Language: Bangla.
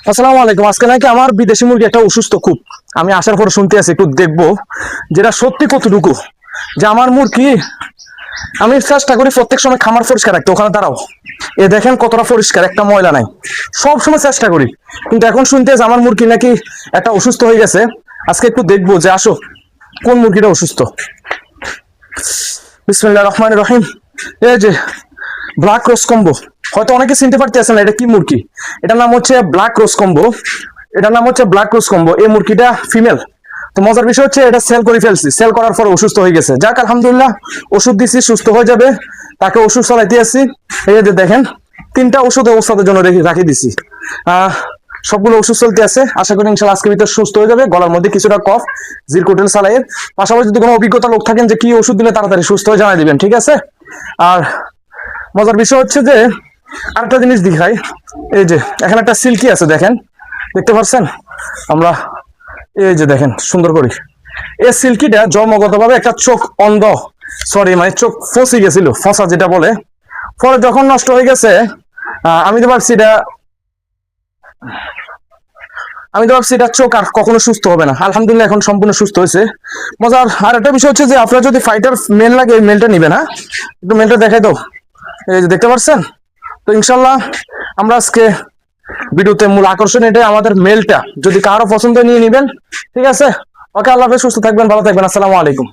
আসসালামু আলাইকুম। আজকে নাকি আমার বিদেশি মুরগি একটা অসুস্থ খুব। আমি আসার পরে শুনতে আছি, একটু দেখবো যেটা সত্যি কতটুকু। যে আমার মুরগি, আমি চেষ্টা করি প্রত্যেক সময় খামার পরিষ্কার রাখতে। ওখানে দাঁড়াও, এ দেখেন কতটা পরিষ্কার, একটা ময়লা নাই। সব সময় চেষ্টা করি, কিন্তু এখন শুনতে আছি আমার মুরগি নাকি একটা অসুস্থ হয়ে গেছে। আজকে একটু দেখবো যে আসো কোন মুরগিটা অসুস্থ। বিসমিল্লাহির রহমানির রহিম। এই যে ব্ল্যাক রোজ কম্বো, হয়তো অনেকে চিনতে পারতেছেন না এটা কি মুরগি। এটার নাম হচ্ছে ব্ল্যাক রোজ কম্বো। এই মুরগিটা ফিমেল। তো মজার বিষয় হচ্ছে এটা সেল করে ফেলছি, সেল করার পর অসুস্থ হয়ে গেছে। যাক আলহামদুলিল্লাহ, ওষুধ দিছি, সুস্থ হয়ে যাবে। তাকে ওষুধ চালাইতে আসছি। এই যে দেখেন, 3টা ওষুধ ওস্তাদের জন্য রাখি দিছি। সবগুলো ওষুধ চলতে আছে। আশা করি ইনশাল্লাহ আজকের ভিতরে সুস্থ হয়ে যাবে। গলার মধ্যে কিছুটা কফ, জিরকোটেল সালাইয়ের। পাশাপাশি যদি কোনো অভিজ্ঞতা লোক থাকেন যে কি ওষুধ দিলে তাড়াতাড়ি সুস্থ হয়ে জানাই দিবেন, ঠিক আছে? আর মজার বিষয় হচ্ছে যে আরেকটা জিনিস দেখাই। এই যে এখানে একটা সিল্কি আছে, দেখেন, দেখতে পাচ্ছেন? আমরা এই যে দেখেন সুন্দর করে, এই সিল্কিটা জন্মগতভাবে একটা চোখ অন্ধ, মানে চোখ ফসে গেছিল, ফসা যেটা বলে। পরে যখন নষ্ট হয়ে গেছে, আমি তো ভাবছি এটা চোখ আর কখনো সুস্থ হবে না। আলহামদুলিল্লাহ এখন সম্পূর্ণ সুস্থ হয়েছে। মজার আর একটা বিষয় হচ্ছে যে আপনারা যদি ফাইটার মেল লাগে, এই মেলটা নিবেন। হ্যাঁ, একটু মেলটা দেখাই দাও। এই যে দেখতে পাচ্ছেন? তো ইনশাল্লাহ আমরা আজকে ভিডিওতে মূল আকর্ষণ এটাই, আমাদের মেলটা যদি কারো পছন্দ নিয়ে নিবেন, ঠিক আছে? ওকে, আল্লাহ হাফেজ, সুস্থ থাকবেন, ভালো থাকবেন, আসসালামু আলাইকুম।